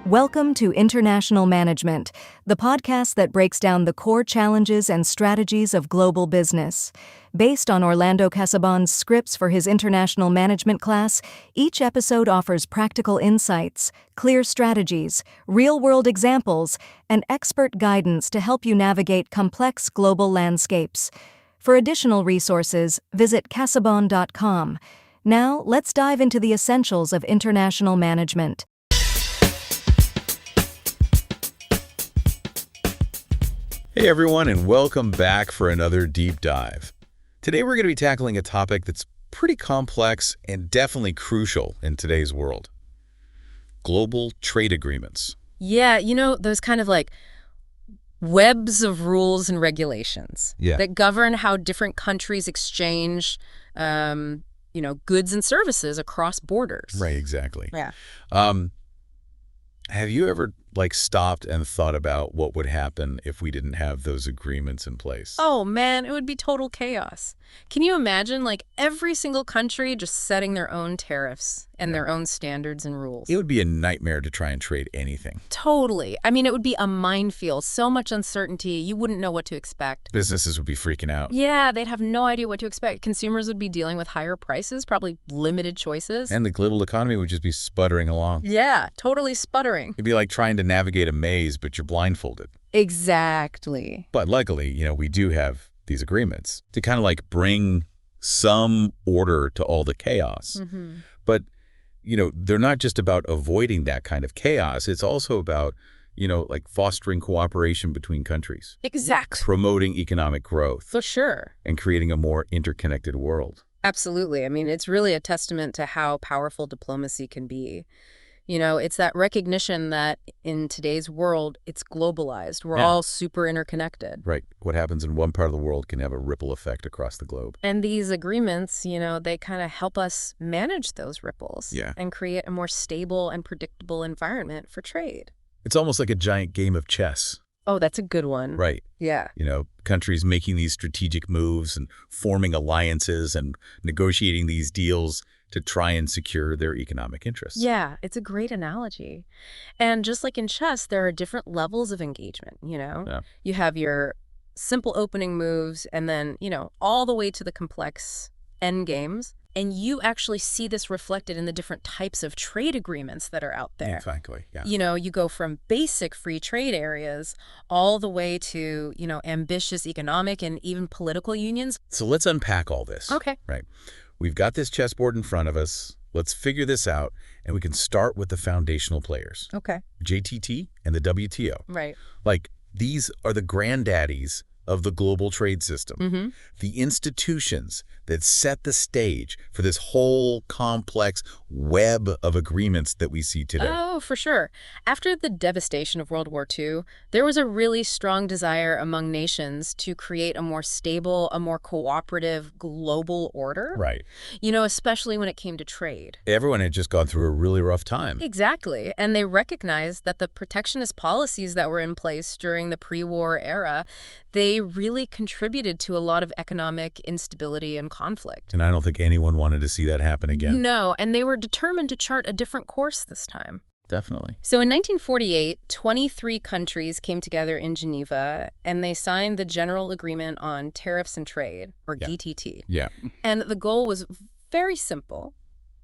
Welcome to International Management, the podcast that breaks down the core challenges and strategies of global business. Based on Orlando Casabon's scripts for his international management class, each episode offers practical insights, clear strategies, real-world examples, and expert guidance to help you navigate complex global landscapes. For additional resources, visit casabon.com. Now, let's dive into the essentials of international management. Hey everyone, and welcome back for another deep dive. Today we're going to be tackling a topic that's pretty complex and definitely crucial in today's world. Global trade agreements. Yeah, those kind of like webs of rules and regulations that govern how different countries exchange, goods and services across borders. Right, exactly. Yeah. Have you ever stopped and thought about what would happen if we didn't have those agreements in place? Oh man, it would be total chaos. Can you imagine every single country just setting their own tariffs and their own standards and rules? It would be a nightmare to try and trade anything. Totally. I mean, it would be a minefield. So much uncertainty. You wouldn't know what to expect. Businesses would be freaking out. Yeah, they'd have no idea what to expect. Consumers would be dealing with higher prices, probably limited choices. And the global economy would just be sputtering along. Yeah, totally sputtering. It'd be like trying to navigate a maze, but you're blindfolded. Exactly. But luckily, we do have these agreements to kind of bring some order to all the chaos. Mm-hmm. But, they're not just about avoiding that kind of chaos. It's also about, fostering cooperation between countries. Exactly. Promoting economic growth. For sure. And creating a more interconnected world. Absolutely. I mean, it's really a testament to how powerful diplomacy can be. It's that recognition that in today's world, it's globalized. We're all super interconnected. Right. What happens in one part of the world can have a ripple effect across the globe. And these agreements, they kind of help us manage those ripples and create a more stable and predictable environment for trade. It's almost like a giant game of chess. Oh, that's a good one. Right. Yeah. Countries making these strategic moves and forming alliances and negotiating these deals to try and secure their economic interests. Yeah, it's a great analogy. And just like in chess, there are different levels of engagement, Yeah. You have your simple opening moves and then, all the way to the complex end games. And you actually see this reflected in the different types of trade agreements that are out there. Exactly, yeah. You go from basic free trade areas all the way to, ambitious economic and even political unions. So let's unpack all this. Okay. Right. We've got this chessboard in front of us. Let's figure this out, and we can start with the foundational players. Okay. JTT and the WTO. Right. These are the granddaddies of the global trade system. Mm-hmm. The institutions that set the stage for this whole complex web of agreements that we see today. Oh, for sure. After the devastation of World War II, there was a really strong desire among nations to create a more stable, a more cooperative global order. Right. Especially when it came to trade. Everyone had just gone through a really rough time. Exactly. And they recognized that the protectionist policies that were in place during the pre-war era, they really contributed to a lot of economic instability and conflict. And I don't think anyone wanted to see that happen again. No, and they were determined to chart a different course this time. Definitely. So in 1948, 23 countries came together in Geneva, and they signed the General Agreement on Tariffs and Trade, or GTT. Yeah. And the goal was very simple: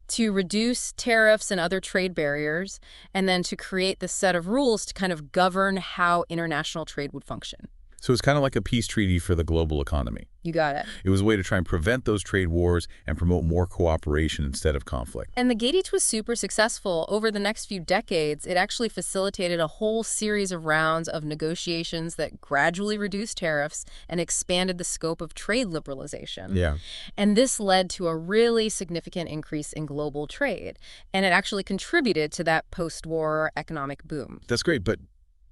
to reduce tariffs and other trade barriers, and then to create this set of rules to kind of govern how international trade would function. So it's kind of like a peace treaty for the global economy. You got it. It was a way to try and prevent those trade wars and promote more cooperation instead of conflict. And the GATT was super successful. Over the next few decades, it actually facilitated a whole series of rounds of negotiations that gradually reduced tariffs and expanded the scope of trade liberalization. Yeah. And this led to a really significant increase in global trade. And it actually contributed to that post-war economic boom. That's great, but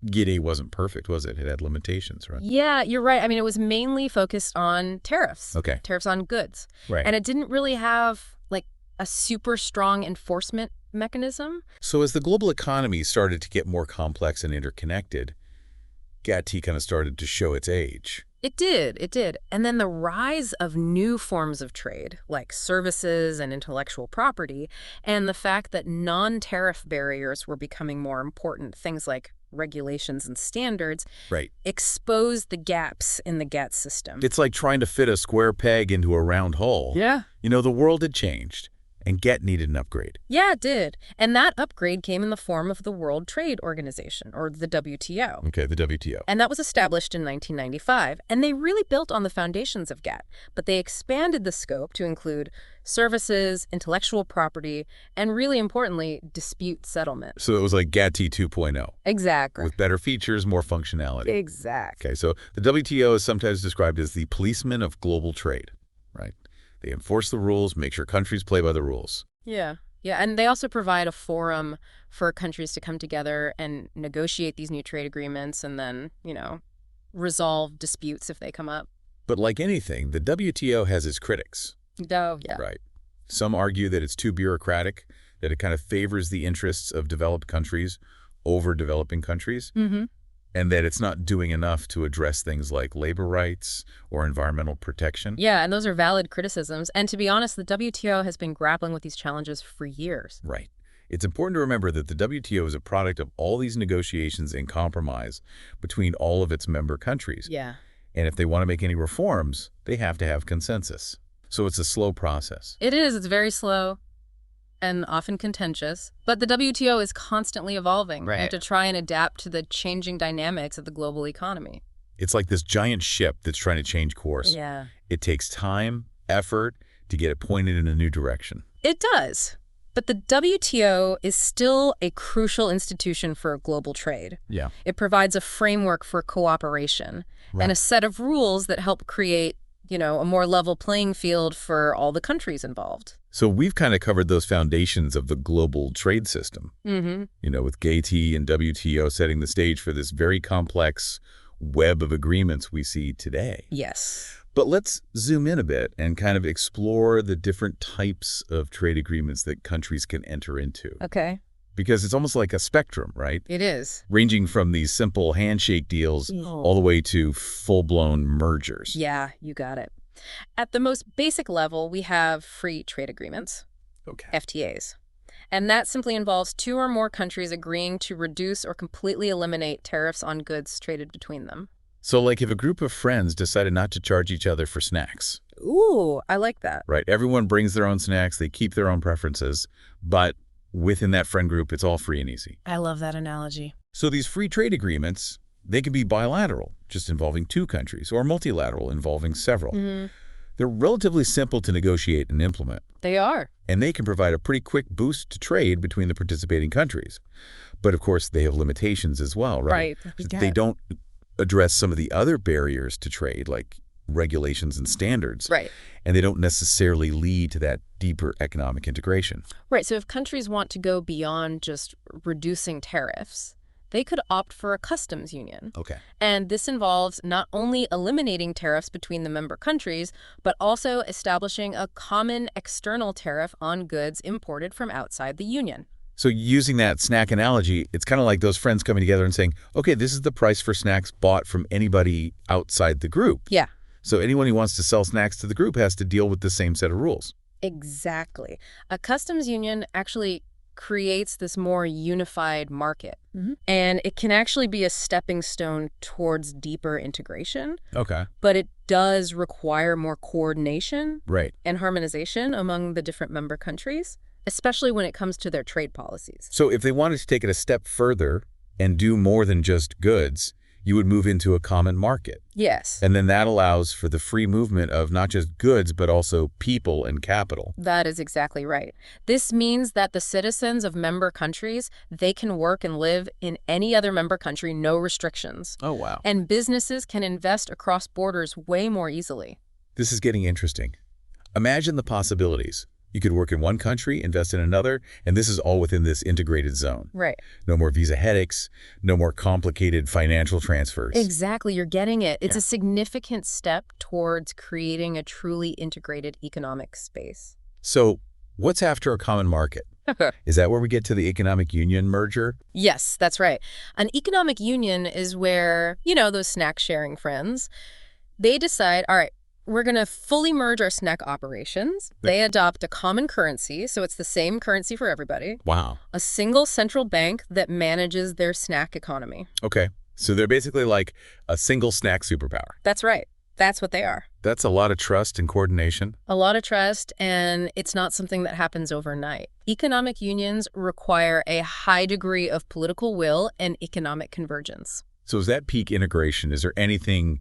GATT wasn't perfect, was it? It had limitations, right? Yeah, you're right. I mean, it was mainly focused on tariffs. Okay. Tariffs on goods. Right. And it didn't really have a super strong enforcement mechanism. So as the global economy started to get more complex and interconnected, GATT kind of started to show its age. It did. And then the rise of new forms of trade, like services and intellectual property, and the fact that non-tariff barriers were becoming more important, things like regulations and standards, Right. exposed the gaps in the GATT system. It's like trying to fit a square peg into a round hole. Yeah. The world had changed, and GATT needed an upgrade. Yeah, it did. And that upgrade came in the form of the World Trade Organization, or the WTO. Okay, the WTO. And that was established in 1995, and they really built on the foundations of GATT, but they expanded the scope to include services, intellectual property, and really importantly, dispute settlement. So it was like GATT 2.0. Exactly. With better features, more functionality. Exactly. Okay, so the WTO is sometimes described as the policeman of global trade, right? They enforce the rules, make sure countries play by the rules. Yeah, and they also provide a forum for countries to come together and negotiate these new trade agreements and then, resolve disputes if they come up. But like anything, the WTO has its critics. Oh, yeah. Right. Some argue that it's too bureaucratic, that it kind of favors the interests of developed countries over developing countries, and that it's not doing enough to address things like labor rights or environmental protection. Yeah, and those are valid criticisms. And to be honest, the WTO has been grappling with these challenges for years. Right. It's important to remember that the WTO is a product of all these negotiations and compromise between all of its member countries. Yeah. And if they want to make any reforms, they have to have consensus. So it's a slow process. It is. It's very slow and often contentious. But the WTO is constantly evolving and to try and adapt to the changing dynamics of the global economy. It's like this giant ship that's trying to change course. Yeah. It takes time, effort to get it pointed in a new direction. It does. But the WTO is still a crucial institution for global trade. Yeah. It provides a framework for cooperation and a set of rules that help create, a more level playing field for all the countries involved. So we've kind of covered those foundations of the global trade system, with GATT and WTO setting the stage for this very complex web of agreements we see today. Yes. But let's zoom in a bit and kind of explore the different types of trade agreements that countries can enter into. Okay. Because it's almost like a spectrum, right? It is. Ranging from these simple handshake deals all the way to full-blown mergers. Yeah, you got it. At the most basic level, we have free trade agreements, FTAs. And that simply involves two or more countries agreeing to reduce or completely eliminate tariffs on goods traded between them. So like if a group of friends decided not to charge each other for snacks. Ooh, I like that. Right. Everyone brings their own snacks. They keep their own preferences. But within that friend group, it's all free and easy. I love that analogy. So these free trade agreements, they can be bilateral, just involving two countries, or multilateral, involving several. They're relatively simple to negotiate and implement. They are. And they can provide a pretty quick boost to trade between the participating countries. But of course, they have limitations as well, right? They don't address some of the other barriers to trade, like regulations and standards. Right. And they don't necessarily lead to that deeper economic integration. Right. So if countries want to go beyond just reducing tariffs, they could opt for a customs union. Okay. And this involves not only eliminating tariffs between the member countries, but also establishing a common external tariff on goods imported from outside the union. So using that snack analogy, it's kind of like those friends coming together and saying, okay, this is the price for snacks bought from anybody outside the group. Yeah. So anyone who wants to sell snacks to the group has to deal with the same set of rules. Exactly. A customs union actually creates this more unified market. And it can actually be a stepping stone towards deeper integration. Okay. But it does require more coordination Right. and harmonization among the different member countries, especially when it comes to their trade policies. So if they wanted to take it a step further and do more than just goods, you would move into a common market. Yes. And then that allows for the free movement of not just goods, but also people and capital. That is exactly right. This means that the citizens of member countries, they can work and live in any other member country, no restrictions. Oh, wow. And businesses can invest across borders way more easily. This is getting interesting. Imagine the possibilities. You could work in one country, invest in another, and this is all within this integrated zone. Right. No more visa headaches, no more complicated financial transfers. Exactly. You're getting it. It's a significant step towards creating a truly integrated economic space. So what's after a common market? Is that where we get to the economic union merger? Yes, that's right. An economic union is where, those snack sharing friends, They decide, all right, we're going to fully merge our snack operations. They adopt a common currency, so it's the same currency for everybody. Wow. A single central bank that manages their snack economy. Okay. So they're basically like a single snack superpower. That's right. That's what they are. That's a lot of trust and coordination. A lot of trust, and it's not something that happens overnight. Economic unions require a high degree of political will and economic convergence. So is that peak integration? Is there anything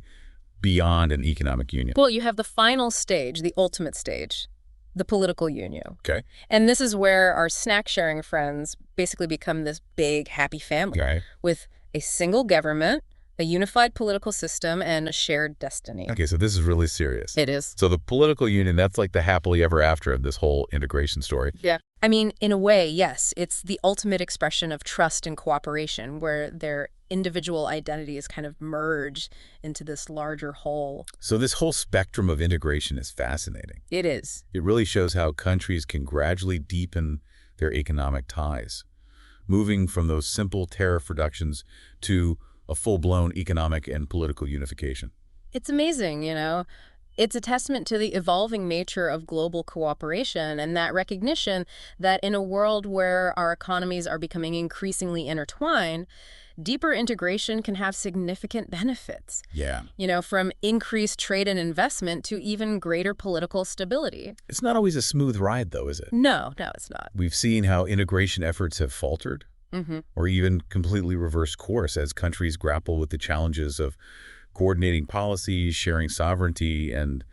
beyond an economic union? Well, you have the final stage, the ultimate stage, the political union. Okay. And this is where our snack-sharing friends basically become this big, happy family with a single government, a unified political system, and a shared destiny. Okay, so this is really serious. It is. So the political union, that's like the happily ever after of this whole integration story. Yeah. I mean, in a way, yes. It's the ultimate expression of trust and cooperation, where their individual identities kind of merge into this larger whole. So this whole spectrum of integration is fascinating. It is. It really shows how countries can gradually deepen their economic ties, moving from those simple tariff reductions to a full-blown economic and political unification. It's amazing, you know. It's a testament to the evolving nature of global cooperation and that recognition that in a world where our economies are becoming increasingly intertwined, deeper integration can have significant benefits. Yeah. You know, from increased trade and investment to even greater political stability. It's not always a smooth ride, though, is it? No, it's not. We've seen how integration efforts have faltered or even completely reversed course as countries grapple with the challenges of coordinating policies, sharing sovereignty, and,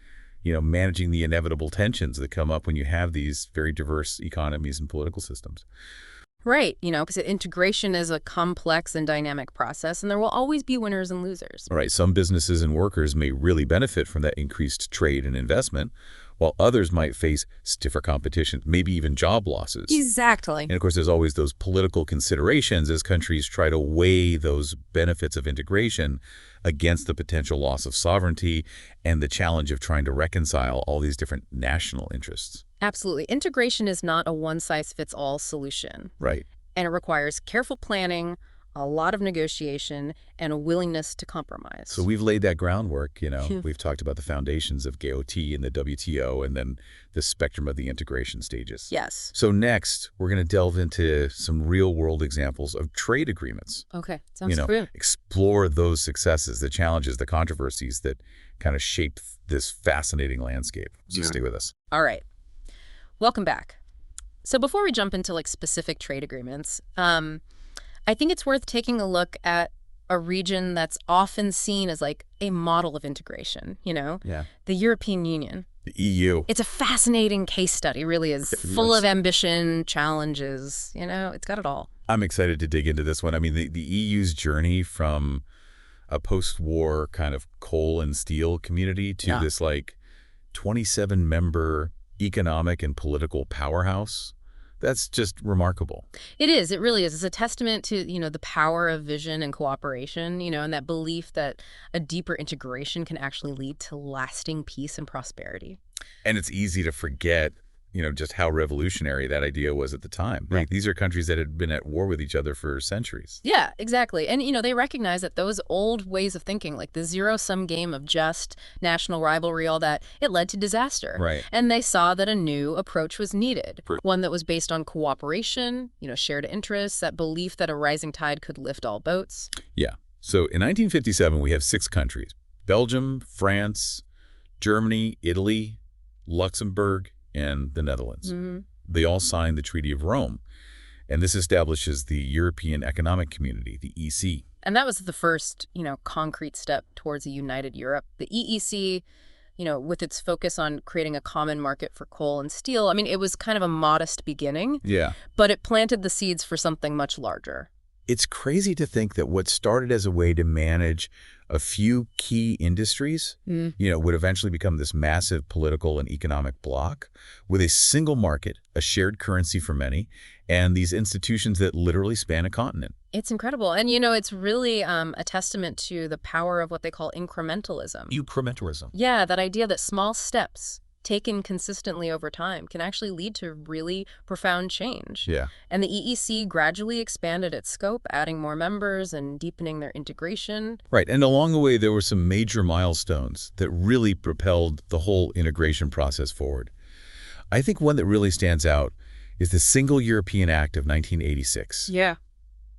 managing the inevitable tensions that come up when you have these very diverse economies and political systems. Right, because integration is a complex and dynamic process, and there will always be winners and losers. All right, some businesses and workers may really benefit from that increased trade and investment, while others might face stiffer competition, maybe even job losses. Exactly. And of course, there's always those political considerations as countries try to weigh those benefits of integration against the potential loss of sovereignty and the challenge of trying to reconcile all these different national interests. Absolutely. Integration is not a one-size-fits-all solution. Right. And it requires careful planning, a lot of negotiation, and a willingness to compromise. So we've laid that groundwork, We've talked about the foundations of GATT and the WTO and then the spectrum of the integration stages. Yes. So next, we're going to delve into some real-world examples of trade agreements. Okay. Sounds good. Explore those successes, the challenges, the controversies that kind of shape this fascinating landscape. So stay with us. All right. Welcome back. So before we jump into specific trade agreements, I think it's worth taking a look at a region that's often seen as a model of integration, Yeah. The European Union. The EU. It's a fascinating case study, really is full of ambition, challenges, it's got it all. I'm excited to dig into this one. I mean, the EU's journey from a post-war kind of coal and steel community to this 27-member economic and political powerhouse. That's just remarkable. It is. It really is. It's a testament to, the power of vision and cooperation, and that belief that a deeper integration can actually lead to lasting peace and prosperity. And it's easy to forget, just how revolutionary that idea was at the time. Right? These are countries that had been at war with each other for centuries. Yeah, exactly. And, they recognize that those old ways of thinking, like the zero-sum game of just national rivalry, all that, it led to disaster. Right. And they saw that a new approach was needed, one that was based on cooperation, shared interests, that belief that a rising tide could lift all boats. Yeah. So in 1957, we have 6 countries: Belgium, France, Germany, Italy, Luxembourg, and the Netherlands. They all signed the Treaty of Rome, and this establishes the European Economic Community, the EC. And that was the first, concrete step towards a united Europe. The EEC, with its focus on creating a common market for coal and steel, I mean, it was kind of a modest beginning. Yeah. But it planted the seeds for something much larger. It's crazy to think that what started as a way to manage a few key industries, would eventually become this massive political and economic bloc with a single market, a shared currency for many, and these institutions that literally span a continent. It's incredible. And, it's really a testament to the power of what they call incrementalism. Incrementalism. Yeah, that idea that small steps taken consistently over time, can actually lead to really profound change. Yeah. And the EEC gradually expanded its scope, adding more members and deepening their integration. Right. And along the way, there were some major milestones that really propelled the whole integration process forward. I think one that really stands out is the Single European Act of 1986. Yeah.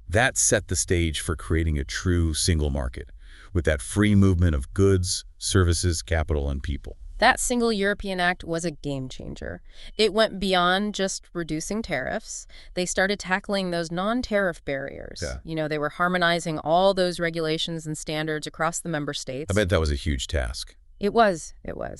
That set the stage for creating a true single market, with that free movement of goods, services, capital, and people. That Single European Act was a game changer. It went beyond just reducing tariffs. They started tackling those non-tariff barriers. Yeah. They were harmonizing all those regulations and standards across the member states. I bet that was a huge task. It was.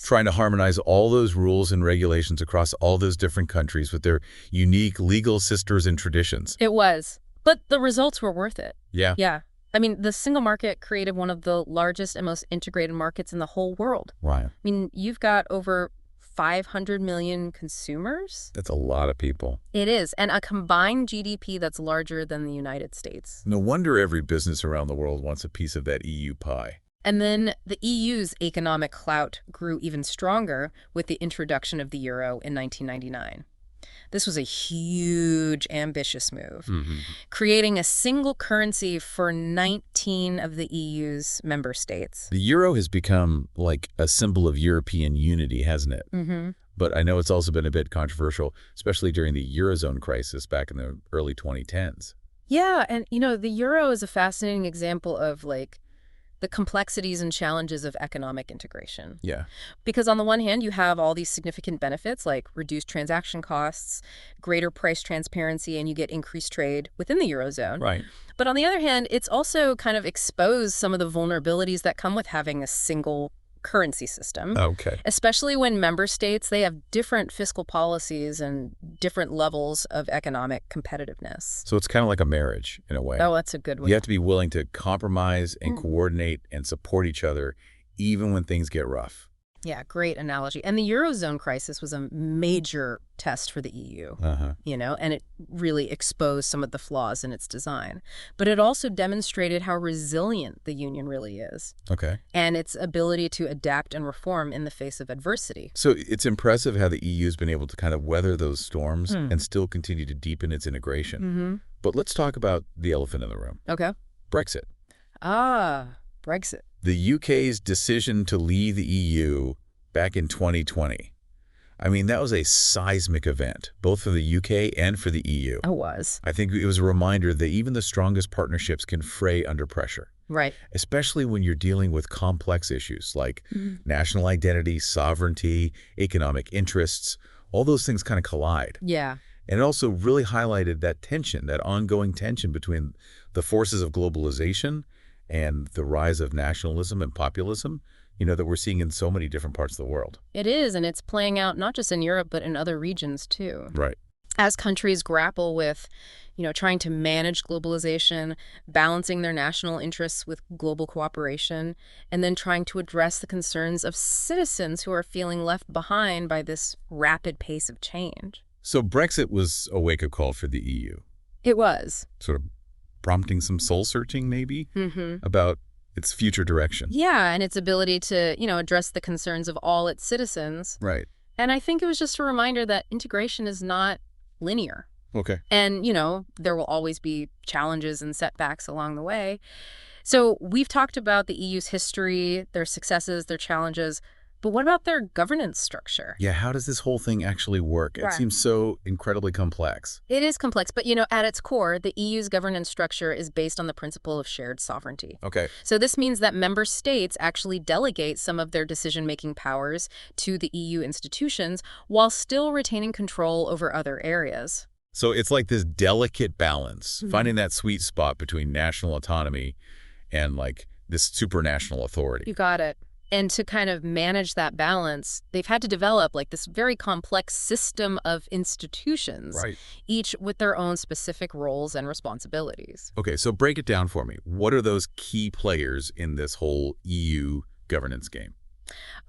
Trying to harmonize all those rules and regulations across all those different countries with their unique legal sisters and traditions. It was. But the results were worth it. Yeah. Yeah. I mean, the single market created one of the largest and most integrated markets in the whole world. Right. I mean, you've got over 500 million consumers. That's a lot of people. It is. And a combined GDP that's larger than the United States. No wonder every business around the world wants a piece of that EU pie. And then the EU's economic clout grew even stronger with the introduction of the euro in 1999. This was a huge, ambitious move, creating a single currency for 19 of the EU's member states. The euro has become like a symbol of European unity, hasn't it? But I know it's also been a bit controversial, especially during the Eurozone crisis back in the early 2010s. Yeah, and the euro is a fascinating example of the complexities and challenges of economic integration. Yeah. Because on the one hand, you have all these significant benefits like reduced transaction costs, greater price transparency, and you get increased trade within the Eurozone. Right. But on the other hand, it's also kind of exposed some of the vulnerabilities that come with having a single currency system. Okay. Especially when member states, they have different fiscal policies and different levels of economic competitiveness. So it's kind of like a marriage in a way. Oh, that's a good one. You have to be willing to compromise and coordinate and support each other even when things get rough. Yeah, great analogy. And the Eurozone crisis was a major test for the EU, and it really exposed some of the flaws in its design. But it also demonstrated how resilient the Union really is. Okay. And its ability to adapt and reform in the face of adversity. So it's impressive how the EU has been able to kind of weather those storms and still continue to deepen its integration. But let's talk about the elephant in the room. Okay. Brexit. Brexit. The UK's decision to leave the EU back in 2020. I mean, that was a seismic event, both for the UK and for the EU. It was. I think it was a reminder that even the strongest partnerships can fray under pressure. Right. Especially when you're dealing with complex issues like national identity, sovereignty, economic interests. All those things kind of collide. Yeah. And it also really highlighted that tension, that ongoing tension between the forces of globalization and the rise of nationalism and populism, that we're seeing in so many different parts of the world. It is, and it's playing out not just in Europe, but in other regions too. Right. As countries grapple with, trying to manage globalization, balancing their national interests with global cooperation, and then trying to address the concerns of citizens who are feeling left behind by this rapid pace of change. So Brexit was a wake-up call for the EU. It was. Sort of prompting some soul-searching, maybe, about its future direction. Yeah, and its ability to, address the concerns of all its citizens. Right. And I think it was just a reminder that integration is not linear. Okay. And, there will always be challenges and setbacks along the way. So we've talked about the EU's history, their successes, their challenges. But what about their governance structure? Yeah, how does this whole thing actually work? It seems so incredibly complex. It is complex, but at its core, the EU's governance structure is based on the principle of shared sovereignty. Okay. So this means that member states actually delegate some of their decision-making powers to the EU institutions while still retaining control over other areas. So it's like this delicate balance, finding that sweet spot between national autonomy and this supranational authority. You got it. And to kind of manage that balance, they've had to develop this very complex system of institutions, each with their own specific roles and responsibilities. Okay, so break it down for me. What are those key players in this whole EU governance game?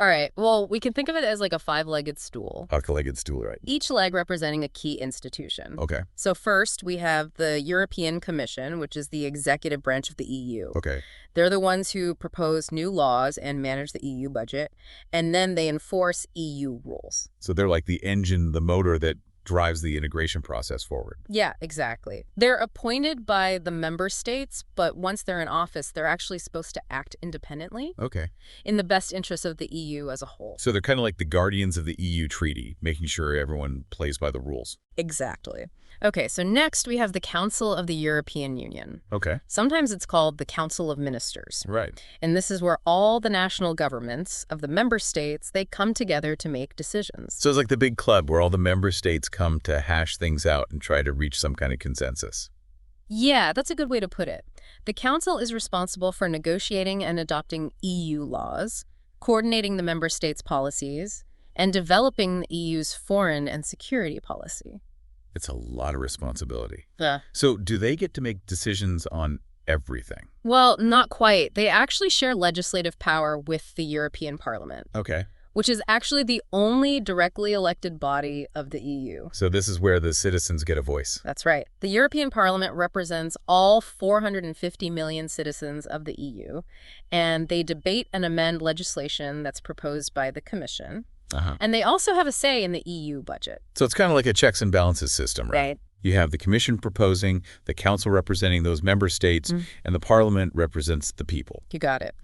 All right. Well, we can think of it as like a five-legged stool, Huck-legged stool, right? each leg representing a key institution. Okay. So first, we have the European Commission, which is the executive branch of the EU. Okay. They're the ones who propose new laws and manage the EU budget, and then they enforce EU rules. So they're like the engine, the motor that drives the integration process forward. Yeah, exactly. They're appointed by the member states, but once they're in office, they're actually supposed to act independently Okay. in the best interest of the EU as a whole. So they're kind of like the guardians of the EU treaty, making sure everyone plays by the rules. Exactly. Okay, so next we have the Council of the European Union. Okay. Sometimes it's called the Council of Ministers. Right. And this is where all the national governments of the member states, they come together to make decisions. So it's like the big club where all the member states come to hash things out and try to reach some kind of consensus. Yeah, that's a good way to put it. The Council is responsible for negotiating and adopting EU laws, coordinating the member states' policies, and developing the EU's foreign and security policy. It's a lot of responsibility. Yeah. So do they get to make decisions on everything? Well, not quite. They actually share legislative power with the European Parliament, Okay. which is actually the only directly elected body of the EU. So this is where the citizens get a voice. That's right. The European Parliament represents all 450 million citizens of the EU, and they debate and amend legislation that's proposed by the Commission. And they also have a say in the EU budget. So it's kind of like a checks and balances system, right? Right. You have the Commission proposing, the Council representing those member states, and the Parliament represents the people. You got it.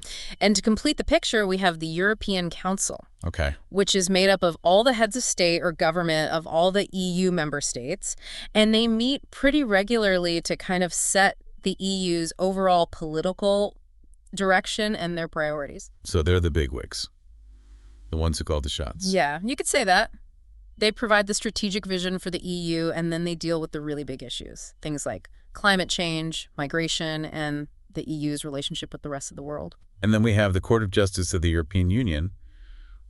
And to complete the picture, we have the European Council, Okay. which is made up of all the heads of state or government of all the EU member states. And they meet pretty regularly to kind of set the EU's overall political direction and their priorities. So they're the bigwigs, the ones who call the shots. Yeah, you could say that. They provide the strategic vision for the EU, and then they deal with the really big issues. Things like climate change, migration, and the EU's relationship with the rest of the world. And then we have the Court of Justice of the European Union.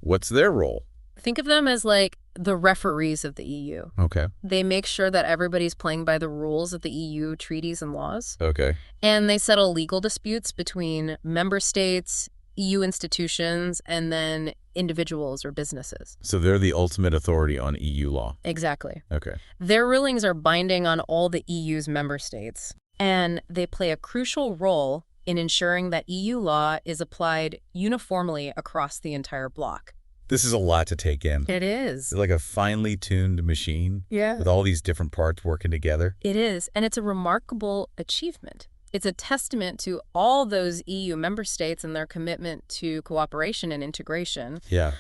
What's their role? Think of them as like the referees of the EU. Okay. They make sure that everybody's playing by the rules of the EU treaties and laws. Okay. And they settle legal disputes between member states, EU institutions, and then individuals or businesses. So they're the ultimate authority on EU law. Exactly. Okay. Their rulings are binding on all the EU's member states, and they play a crucial role in ensuring that EU law is applied uniformly across the entire bloc. This is a lot to take in. It is. It's like a finely tuned machine Yeah. with all these different parts working together. It is, and it's a remarkable achievement. It's a testament to all those EU member states and their commitment to cooperation and integration. Yeah.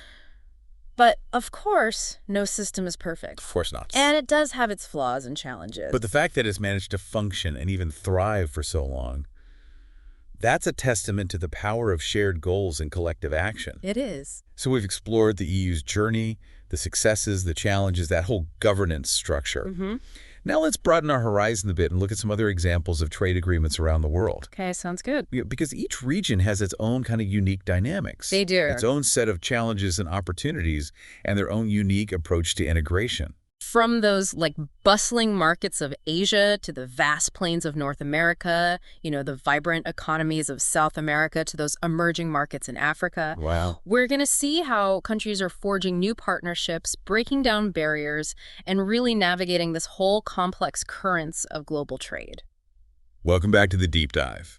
But, of course, no system is perfect. Of course not. And it does have its flaws and challenges. But the fact that it's managed to function and even thrive for so long, that's a testament to the power of shared goals and collective action. It is. So we've explored the EU's journey, the successes, the challenges, that whole governance structure. Mm-hmm. Now let's broaden our horizon a bit and look at some other examples of trade agreements around the world. Okay, sounds good. Because each region has its own kind of unique dynamics. They do. Its own set of challenges and opportunities, and their own unique approach to integration. From those like bustling markets of Asia to the vast plains of North America, the vibrant economies of South America to those emerging markets in Africa. Wow. We're going to see how countries are forging new partnerships, breaking down barriers, and really navigating this whole complex currents of global trade. Welcome back to the Deep Dive.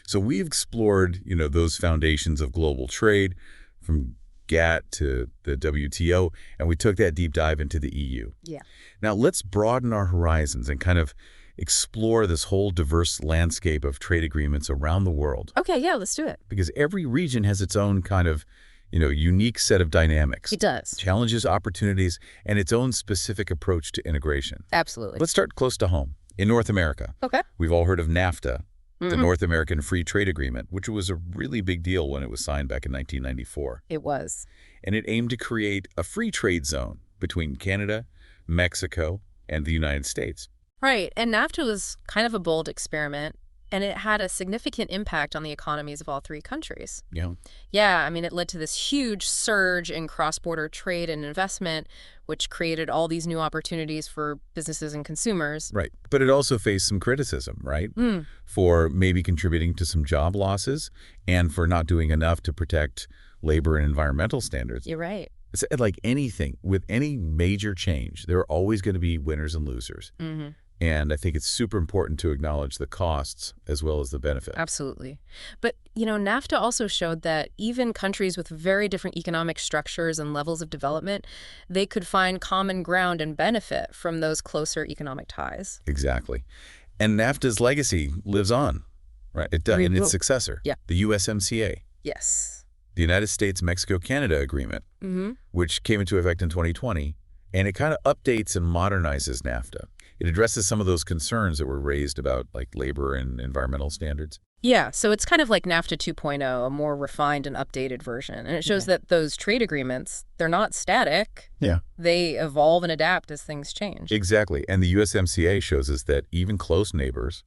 So we've explored, those foundations of global trade from GATT to the WTO, and we took that deep dive into the EU. Yeah. Now let's broaden our horizons and kind of explore this whole diverse landscape of trade agreements around the world. Okay, yeah, let's do it. Because every region has its own kind of, unique set of dynamics. It does. Challenges, opportunities, and its own specific approach to integration. Absolutely. Let's start close to home. In North America, Okay. we've all heard of NAFTA, the Mhm. North American Free Trade Agreement, which was a really big deal when it was signed back in 1994. It was. And it aimed to create a free trade zone between Canada, Mexico, and the United States. Right, and NAFTA was kind of a bold experiment, and it had a significant impact on the economies of all three countries. Yeah, it led to this huge surge in cross-border trade and investment, which created all these new opportunities for businesses and consumers. Right. But it also faced some criticism, right? For maybe contributing to some job losses and for not doing enough to protect labor and environmental standards. You're right. It's like anything, with any major change, there are always going to be winners and losers. Mm-hmm. And I think it's super important to acknowledge the costs as well as the benefit. Absolutely. But, NAFTA also showed that even countries with very different economic structures and levels of development, they could find common ground and benefit from those closer economic ties. Exactly. And NAFTA's legacy lives on, right? It does, in its successor, Yeah. the USMCA. Yes. The United States-Mexico-Canada Agreement, which came into effect in 2020, and it kind of updates and modernizes NAFTA. It addresses some of those concerns that were raised about like labor and environmental standards. Yeah, so it's kind of like NAFTA 2.0, a more refined and updated version. And it shows that those trade agreements, they're not static. Yeah. They evolve and adapt as things change. Exactly. And the USMCA shows us that even close neighbors,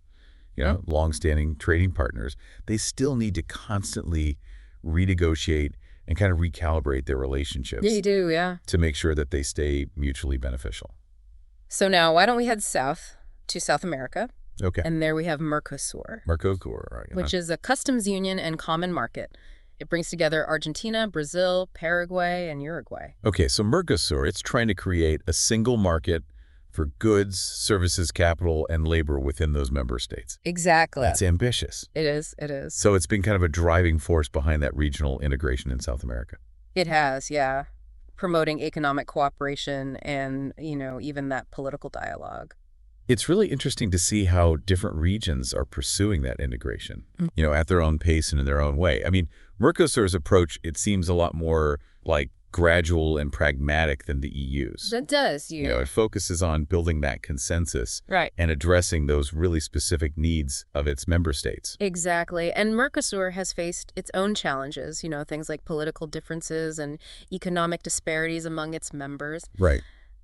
long-standing trading partners, they still need to constantly renegotiate and kind of recalibrate their relationships. Yeah, you do, yeah. To make sure that they stay mutually beneficial. So now, why don't we head south to South America? Okay. And there we have Mercosur. Mercosur, right. Which is a customs union and common market. It brings together Argentina, Brazil, Paraguay, and Uruguay. Okay, so Mercosur, it's trying to create a single market for goods, services, capital, and labor within those member states. Exactly. That's ambitious. It is, it is. So it's been kind of a driving force behind that regional integration in South America. It has, yeah. Promoting economic cooperation and, even that political dialogue. It's really interesting to see how different regions are pursuing that integration, at their own pace and in their own way. I mean, Mercosur's approach, it seems a lot more like gradual and pragmatic than the EU's. That does, It focuses on building that consensus right. and addressing those really specific needs of its member states. Exactly. And Mercosur has faced its own challenges, things like political differences and economic disparities among its members. Right.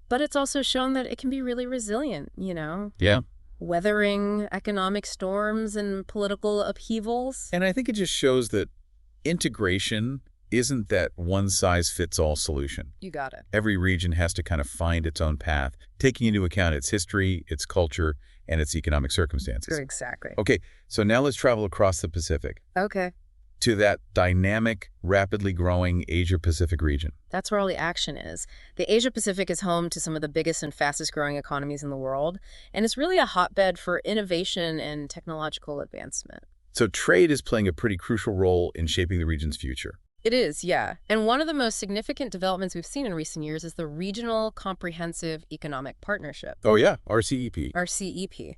But it's also shown that it can be really resilient, Yeah. Weathering economic storms and political upheavals. And I think it just shows that integration isn't that one-size-fits-all solution. You got it. Every region has to kind of find its own path, taking into account its history, its culture, and its economic circumstances. Exactly. Okay, so now let's travel across the Pacific. Okay. To that dynamic, rapidly growing Asia-Pacific region. That's where all the action is. The Asia-Pacific is home to some of the biggest and fastest growing economies in the world, and it's really a hotbed for innovation and technological advancement. So trade is playing a pretty crucial role in shaping the region's future. It is, yeah. And one of the most significant developments we've seen in recent years is the Regional Comprehensive Economic Partnership. Oh, yeah, RCEP. RCEP,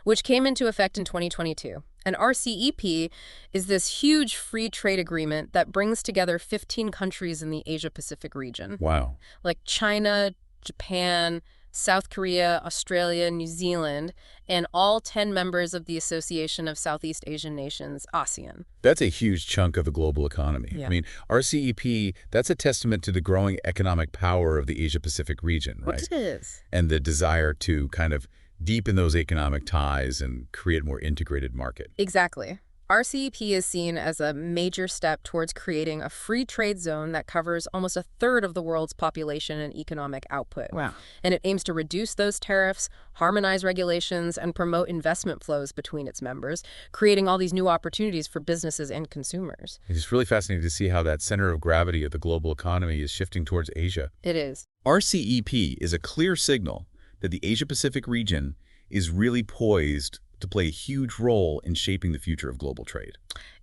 which came into effect in 2022. And RCEP is this huge free trade agreement that brings together 15 countries in the Asia-Pacific region. Wow. Like China, Japan, South Korea, Australia, New Zealand, and all 10 members of the Association of Southeast Asian Nations, ASEAN. That's a huge chunk of the global economy. Yeah. I mean, RCEP, that's a testament to the growing economic power of the Asia-Pacific region, right? It is. And the desire to kind of deepen those economic ties and create a more integrated market. Exactly. RCEP is seen as a major step towards creating a free trade zone that covers almost a third of the world's population and economic output. Wow. And it aims to reduce those tariffs, harmonize regulations, and promote investment flows between its members, creating all these new opportunities for businesses and consumers. It's really fascinating to see how that center of gravity of the global economy is shifting towards Asia. It is. RCEP is a clear signal that the Asia-Pacific region is really poised to play a huge role in shaping the future of global trade.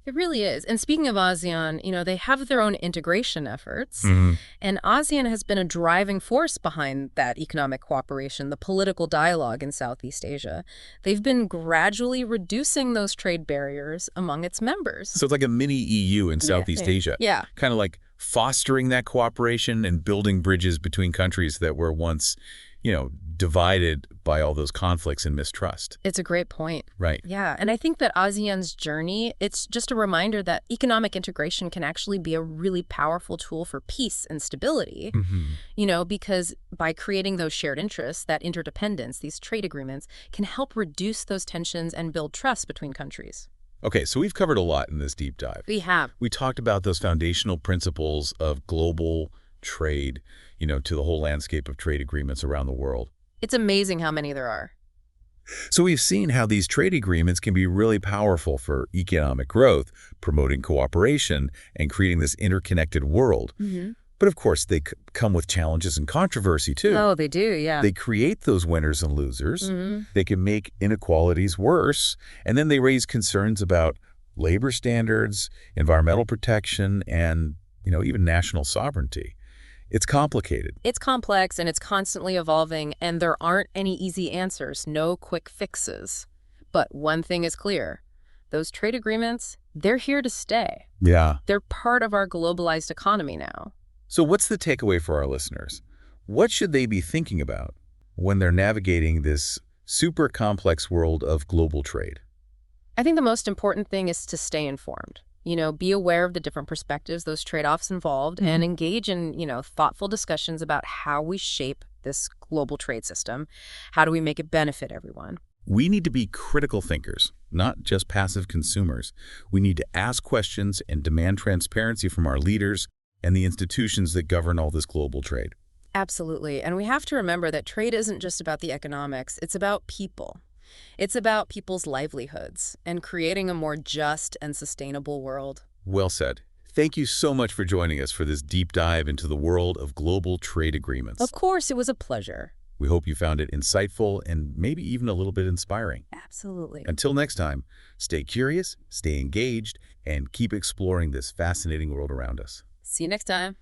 It really is. And speaking of ASEAN, they have their own integration efforts. And ASEAN has been a driving force behind that economic cooperation, the political dialogue in Southeast Asia. They've been gradually reducing those trade barriers among its members. So it's like a mini EU in Southeast Asia. Yeah. Kind of like fostering that cooperation and building bridges between countries that were once, divided by all those conflicts and mistrust. It's a great point. Right. Yeah. And I think that ASEAN's journey, it's just a reminder that economic integration can actually be a really powerful tool for peace and stability, because by creating those shared interests, that interdependence, these trade agreements can help reduce those tensions and build trust between countries. Okay, so we've covered a lot in this deep dive. We have. We talked about those foundational principles of global trade, to the whole landscape of trade agreements around the world. It's amazing how many there are. So we've seen how these trade agreements can be really powerful for economic growth, promoting cooperation, and creating this interconnected world. But of course, they come with challenges and controversy, too. Oh, they do, yeah. They create those winners and losers. They can make inequalities worse. And then they raise concerns about labor standards, environmental protection, and, even national sovereignty. It's complicated. It's complex and it's constantly evolving, and there aren't any easy answers, no quick fixes. But one thing is clear. Those trade agreements, they're here to stay. Yeah. They're part of our globalized economy now. So what's the takeaway for our listeners? What should they be thinking about when they're navigating this super complex world of global trade? I think the most important thing is to stay informed. Be aware of the different perspectives, those trade-offs involved, and engage in, thoughtful discussions about how we shape this global trade system. How do we make it benefit everyone? We need to be critical thinkers, not just passive consumers. We need to ask questions and demand transparency from our leaders and the institutions that govern all this global trade. Absolutely. And we have to remember that trade isn't just about the economics. It's about people. It's about people's livelihoods and creating a more just and sustainable world. Well said. Thank you so much for joining us for this deep dive into the world of global trade agreements. Of course, it was a pleasure. We hope you found it insightful and maybe even a little bit inspiring. Absolutely. Until next time, stay curious, stay engaged, and keep exploring this fascinating world around us. See you next time.